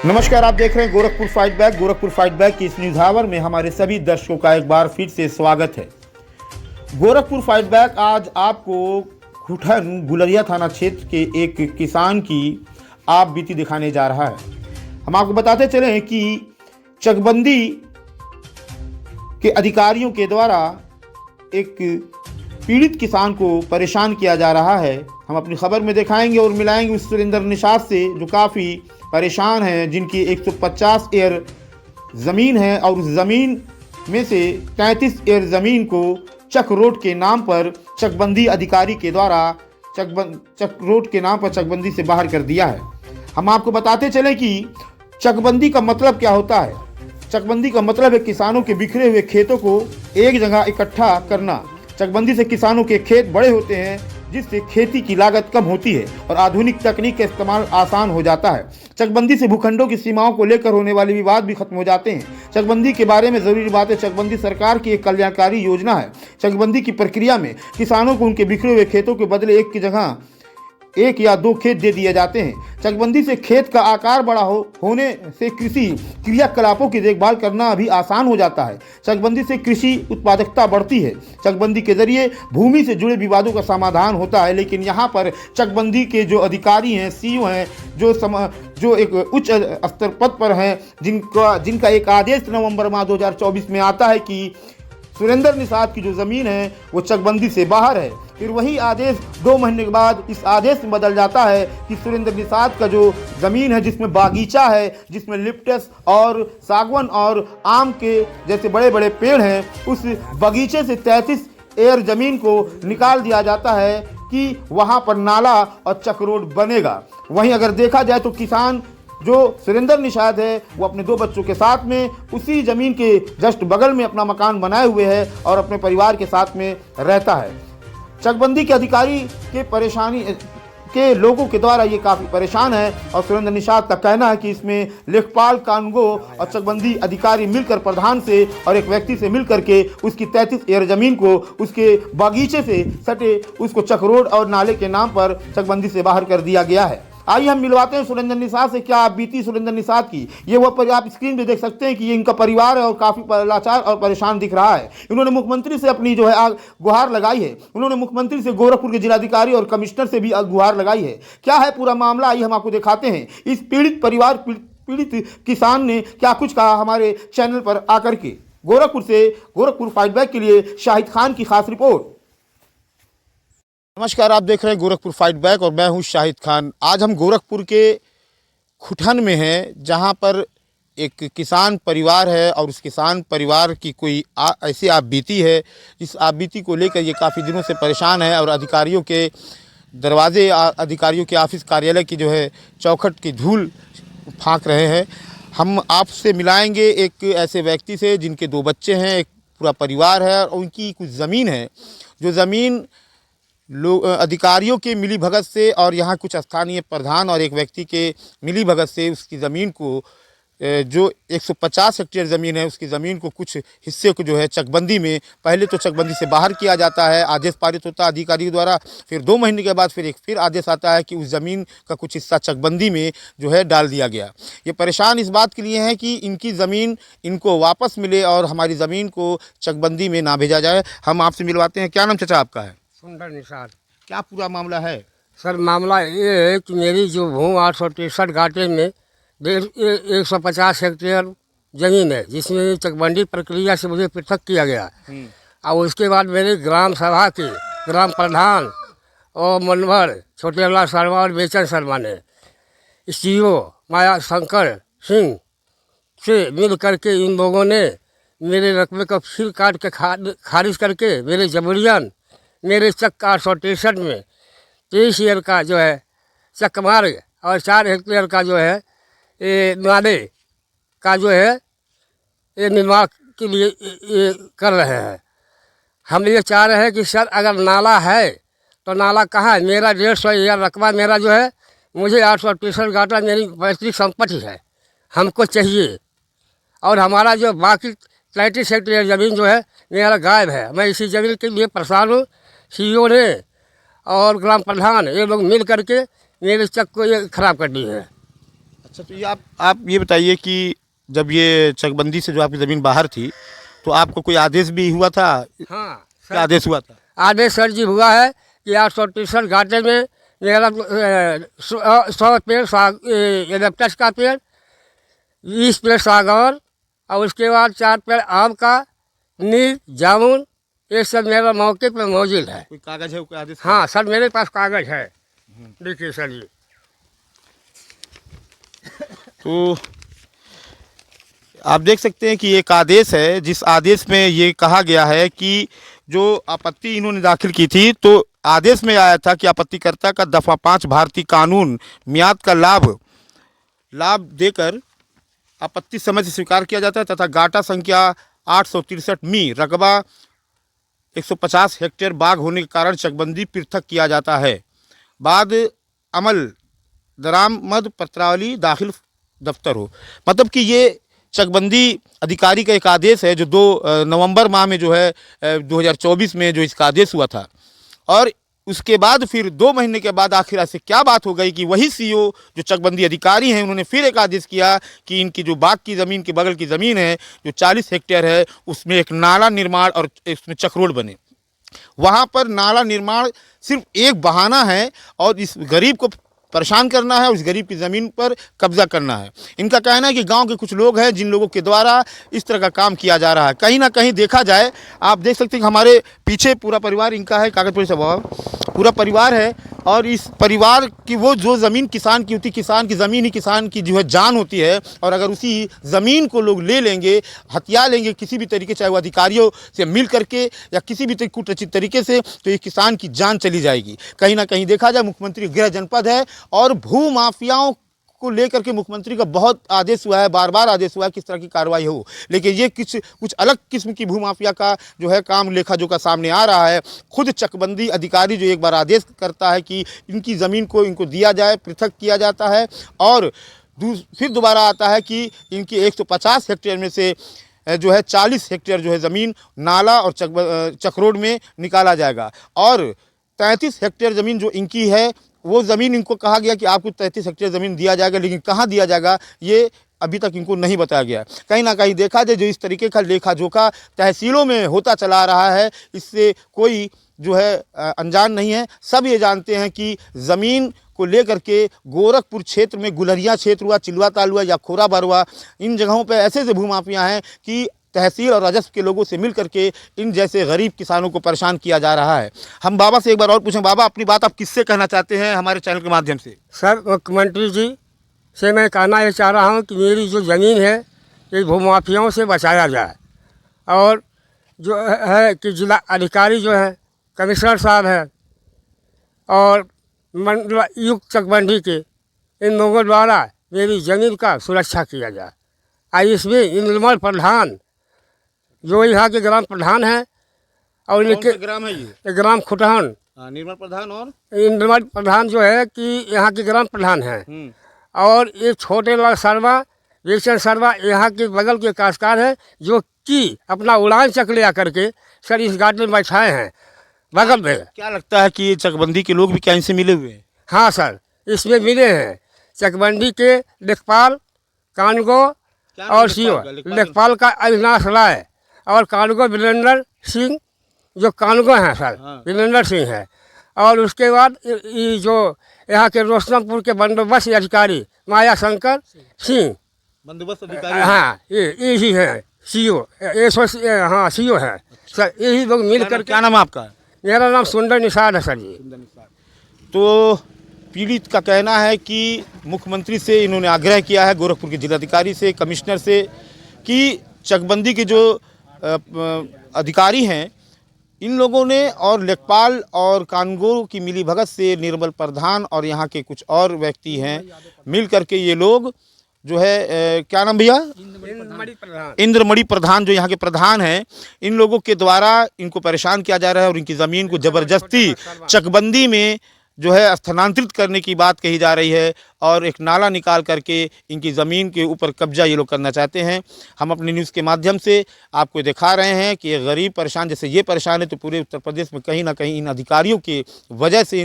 नमस्कार, आप देख रहे हैं Gorakhpur fight back. Gorakhpur fight back की इस न्यूज आवर में हमारे सभी दर्शकों का एक बार फिर से स्वागत है। गोरखपुर फाइट बैक आज आपको खुठन गुलरिया थाना क्षेत्र के एक किसान की आप बीती दिखाने जा रहा है। हम आपको बताते चले कि चकबंदी के अधिकारियों के द्वारा एक पीड़ित किसान को परेशान किया जा रहा है। हम अपनी खबर में दिखाएंगे और मिलाएंगे उस सुरेंद्र निषाद से जो काफ़ी परेशान हैं, जिनकी 150 एकर ज़मीन है और उस ज़मीन में से 33 एकर ज़मीन को चक रोड के नाम पर चकबंदी अधिकारी के द्वारा चक रोड के नाम पर चकबंदी से बाहर कर दिया है। हम आपको बताते चले कि चकबंदी का मतलब क्या होता है। चकबंदी का मतलब है किसानों के बिखरे हुए खेतों को एक जगह इकट्ठा करना। चकबंदी से किसानों के खेत बड़े होते हैं, जिससे खेती की लागत कम होती है और आधुनिक तकनीक का इस्तेमाल आसान हो जाता है। चकबंदी से भूखंडों की सीमाओं को लेकर होने वाले विवाद भी खत्म हो जाते हैं। चकबंदी के बारे में ज़रूरी बात है, चकबंदी सरकार की एक कल्याणकारी योजना है। चकबंदी की प्रक्रिया में किसानों को उनके बिखरे हुए खेतों के बदले एक की जगह 1 या 2 खेत दे दिए जाते हैं। चकबंदी से खेत का आकार बड़ा होने से कृषि क्रियाकलापों की देखभाल करना भी आसान हो जाता है। चकबंदी से कृषि उत्पादकता बढ़ती है। चकबंदी के जरिए भूमि से जुड़े विवादों का समाधान होता है। लेकिन यहाँ पर चकबंदी के जो अधिकारी हैं, सीईओ हैं, जो एक उच्च स्तर पद पर हैं, जिनका एक आदेश नवंबर माह 2024 में आता है कि सुरेंद्र निषाद की जो ज़मीन है वो चकबंदी से बाहर है। फिर वही आदेश 2 महीने के बाद इस आदेश में बदल जाता है कि सुरेंद्र निषाद का जो ज़मीन है, जिसमें बागीचा है, जिसमें लिप्टस और सागवन और आम के जैसे बड़े बड़े पेड़ हैं, उस बगीचे से 33 एकर ज़मीन को निकाल दिया जाता है कि वहाँ पर नाला और चक रोड बनेगा। वहीं अगर देखा जाए तो किसान जो सुरेंद्र निषाद है वो अपने 2 बच्चों के साथ में उसी ज़मीन के जस्ट बगल में अपना मकान बनाए हुए है और अपने परिवार के साथ में रहता है। चकबंदी के अधिकारी के परेशानी के लोगों के द्वारा ये काफ़ी परेशान है और सुरेंद्र निषाद का कहना है कि इसमें लेखपाल, कानूनगो और चकबंदी अधिकारी मिलकर प्रधान से और एक व्यक्ति से मिलकर के उसकी 33 एकर ज़मीन को उसके बागीचे से सटे उसको चक रोड और नाले के नाम पर चकबंदी से बाहर कर दिया गया है। आइए हम मिलवाते हैं सुरेंद्र निषाद से। क्या आप बीती सुरेंद्र निषाद की ये वह आप स्क्रीन पे देख सकते हैं कि ये इनका परिवार है और काफ़ी लाचार और परेशान दिख रहा है। इन्होंने मुख्यमंत्री से अपनी जो है गुहार लगाई है। उन्होंने मुख्यमंत्री से गोरखपुर के जिलाधिकारी और कमिश्नर से भी गुहार लगाई है। क्या है पूरा मामला, आइए हम आपको दिखाते हैं। इस पीड़ित परिवार पीड़ित किसान ने क्या कुछ कहा हमारे चैनल पर आकर के। गोरखपुर से गोरखपुर फाइट बैक के लिए शाहिद खान की खास रिपोर्ट। नमस्कार, आप देख रहे हैं गोरखपुर फाइट बैक और मैं हूं शाहिद खान। आज हम गोरखपुर के खुठन में हैं, जहां पर एक किसान परिवार है और उस किसान परिवार की कोई ऐसी आप बीती है जिस आप बीती को लेकर ये काफ़ी दिनों से परेशान है और अधिकारियों के दरवाजे, अधिकारियों के ऑफिस कार्यालय की जो है चौखट की धूल फाँक रहे हैं। हम आपसे मिलाएंगे एक ऐसे व्यक्ति से जिनके 2 बच्चे हैं, एक पूरा परिवार है और उनकी कुछ ज़मीन है, जो ज़मीन अधिकारियों के मिलीभगत से और यहाँ कुछ स्थानीय प्रधान और एक व्यक्ति के मिलीभगत से उसकी ज़मीन को जो 150 हेक्टेयर ज़मीन है, उसकी ज़मीन को कुछ हिस्से को जो है चकबंदी में, पहले तो चकबंदी से बाहर किया जाता है, आदेश पारित होता है अधिकारियों द्वारा। फिर 2 महीने के बाद फिर आदेश आता है कि उस ज़मीन का कुछ हिस्सा चकबंदी में जो है डाल दिया गया। ये परेशान इस बात के लिए हैं कि इनकी ज़मीन इनको वापस मिले और हमारी ज़मीन को चकबंदी में ना भेजा जाए। हम आपसे मिलवाते हैं। क्या नाम चाचा आपका है? सुंदर निषाद। क्या पूरा मामला है? सर मामला ये है कि मेरी जो भूमि 863 घाटे में 150 हेक्टेयर ज़मीन है, जिसमें चकबंदी प्रक्रिया से मुझे पृथक किया गया। और उसके बाद मेरे ग्राम सभा के ग्राम प्रधान और मनभर छोटेला शर्मा और बेचन शर्मा ने सीईओ माया शंकर सिंह से मिल करके इन लोगों ने मेरे रकबे का फिर काट के खारिज करके मेरे जबरियन मेरे चक 863 में 23 एकर का जो है चक मार्ग और 4 हेक्टेयर का जो है ये नाले का जो है ये निर्माण के लिए ये कर रहे हैं। हम ये चाह रहे हैं कि सर अगर नाला है तो नाला कहाँ है? मेरा 150 एकर रकबा मेरा जो है, मुझे 863 घाटा मेरी पैतृक संपत्ति है, हमको चाहिए। और हमारा जो बाकी 33 हेक्टेयर ज़मीन जो है मेरा गायब है। मैं इसी ज़मीन के लिए परेशान हूँ। सीईओ ने और ग्राम प्रधान ये लोग मिल करके मेरे चक को ये खराब कर दी है। अच्छा, तो ये आप ये बताइए कि जब ये चकबंदी से जो आपकी ज़मीन बाहर थी, तो आपको कोई आदेश भी हुआ था? हाँ क्या सर, आदेश हुआ था? आदेश सर जी हुआ है कि 863 घाटे में मेरा 100 पेड़ एलेप्टस का पेड़, 20 पेड़ सागौन और उसके बाद 4 पेड़ आम का, नीम, जामुन, ये सब मेरा मौके पर मौजूद है। कोई कागज़ है, कोई आदेश? हाँ सर, मेरे पास कागज़ है, देखिए सर जी। तो आप देख सकते हैं कि एक आदेश है, जिस आदेश में ये कहा गया है कि जो आपत्ति इन्होंने दाखिल की थी, तो आदेश में आया था कि आपत्तिकर्ता का दफ़ा 5 भारतीय कानून मियाद का लाभ देकर आपत्ति समय से स्वीकार किया जाता है तथा गाटा संख्या 863 मी रकबा 150 हेक्टेयर बाग होने के कारण चकबंदी पृथक किया जाता है। बाद अमल दरामद पत्रावली दाखिल दफ्तर हो। मतलब कि ये चकबंदी अधिकारी का एक आदेश है जो 2 नवंबर माह में जो है 2024 में जो इसका आदेश हुआ था, और उसके बाद फिर 2 महीने के बाद आखिर ऐसे क्या बात हो गई कि वही सीईओ जो चकबंदी अधिकारी हैं, उन्होंने फिर एक आदेश किया कि इनकी जो बाग की ज़मीन के बगल की ज़मीन है जो 40 हेक्टेयर है, उसमें एक नाला निर्माण और इसमें चक्रोड बने। वहाँ पर नाला निर्माण सिर्फ एक बहाना है और इस गरीब को परेशान करना है, उस गरीब की ज़मीन पर कब्जा करना है। इनका कहना है कि गांव के कुछ लोग हैं जिन लोगों के द्वारा इस तरह का काम किया जा रहा है। कहीं ना कहीं देखा जाए, आप देख सकते हैं कि हमारे पीछे पूरा परिवार इनका है, कागज से पूरा परिवार है, और इस परिवार की वो जो ज़मीन किसान की होती, किसान की ज़मीन ही किसान की जो है जान होती है, और अगर उसी ज़मीन को लोग ले लेंगे, हथिया लेंगे किसी भी तरीके, चाहे वो अधिकारियों से मिल करके या किसी भी कुटरचित तरीके से, तो ये किसान की जान चली जाएगी। कहीं ना कहीं देखा जाए, मुख्यमंत्री गृह जनपद है और भू माफियाओं को लेकर के मुख्यमंत्री का बहुत आदेश हुआ है, बार बार आदेश हुआ है किस तरह की कार्रवाई हो, लेकिन ये कुछ अलग किस्म की भूमाफिया का जो है काम लेखा जोखा सामने आ रहा है। खुद चकबंदी अधिकारी जो एक बार आदेश करता है कि इनकी ज़मीन को इनको दिया जाए, पृथक किया जाता है, और फिर दोबारा आता है कि इनकी 150 हेक्टेयर में से जो है 40 हेक्टेयर जो है ज़मीन नाला और चक्रोड में निकाला जाएगा, और 33 हेक्टेयर ज़मीन जो इनकी है, वो ज़मीन इनको कहा गया कि आपको 33 हेक्टेयर ज़मीन दिया जाएगा, लेकिन कहाँ दिया जाएगा ये अभी तक इनको नहीं बताया गया। कहीं ना कहीं देखा जाए, जो इस तरीके का लेखा जोखा तहसीलों में होता चला रहा है, इससे कोई जो है अनजान नहीं है। सब ये जानते हैं कि ज़मीन को लेकर के गोरखपुर क्षेत्र में गुलरिया क्षेत्र हुआ, चिलवा ताल हुआ या खोराबार हुआ, इन जगहों पर ऐसे ऐसे भूमाफिया हैं कि तहसील और राजस्व के लोगों से मिल करके इन जैसे गरीब किसानों को परेशान किया जा रहा है। हम बाबा से एक बार और पूछें, बाबा अपनी बात आप किससे कहना चाहते हैं हमारे चैनल के माध्यम से? सर, मुख्यमंत्री जी से मैं कहना ये चाह रहा हूँ कि मेरी जो ज़मीन है ये भूमाफियाओं से बचाया जाए, और जो है कि जिला अधिकारी जो है, कमिश्नर साहब है और मंडलायुक्त चकबंदी के, इन लोगों द्वारा मेरी ज़मीन का सुरक्षा किया जाए। और इसमें निर्मल प्रधान जो यहाँ के ग्राम प्रधान हैं, और इनके ग्राम है ये ग्राम खुटहन, निर्मल प्रधान, और निर्मल प्रधान जो है कि यहाँ के ग्राम प्रधान हैं, और ये छोटे लाल शर्मा, विजय शर्मा यहाँ के बगल के काश्तकार हैं, जो कि अपना उड़ान चक ले करके सर इस गार्ड में बैठाए हैं बगल में। क्या लगता है कि ये चकबंदी के लोग भी क्या इनसे मिले हुए हैं? हाँ सर, इसमें मिले हैं चकबंदी के लेखपाल कानगो और सीओ, लेखपाल का अविनाश राय और कानगो वीरेंद्र सिंह, जो कानगो हैं सर, वीरेंद्र सिंह है, और उसके बाद ये जो यहाँ के रोशनपुर के बंदोबस्त अधिकारी माया शंकर सिंह, बंदोबस्त अधिकारी, हाँ ये ही है सीओ, हाँ सीओ है सर। यही लोग मिल कर। क्या नाम है आपका? मेरा नाम सुंदर निषाद है सर जी। तो पीड़ित का कहना है कि मुख्यमंत्री से इन्होंने आग्रह किया है, गोरखपुर के जिलाधिकारी से, कमिश्नर से, कि चकबंदी के जो अधिकारी हैं इन लोगों ने और लेखपाल और कानगो की मिली भगत से निर्मल प्रधान और यहाँ के कुछ और व्यक्ति हैं मिल करके ये लोग जो है क्या नाम भैया? इंद्रमणि प्रधान जो यहाँ के प्रधान हैं, इन लोगों के द्वारा इनको परेशान किया जा रहा है और इनकी ज़मीन को ज़बरदस्ती चकबंदी में जो है स्थानांतरित करने की बात कही जा रही है, और एक नाला निकाल करके इनकी ज़मीन के ऊपर कब्जा ये लोग करना चाहते हैं। हम अपनी न्यूज़ के माध्यम से आपको दिखा रहे हैं कि ये गरीब परेशान, जैसे ये परेशान है तो पूरे उत्तर प्रदेश में कहीं ना कहीं इन अधिकारियों की वजह से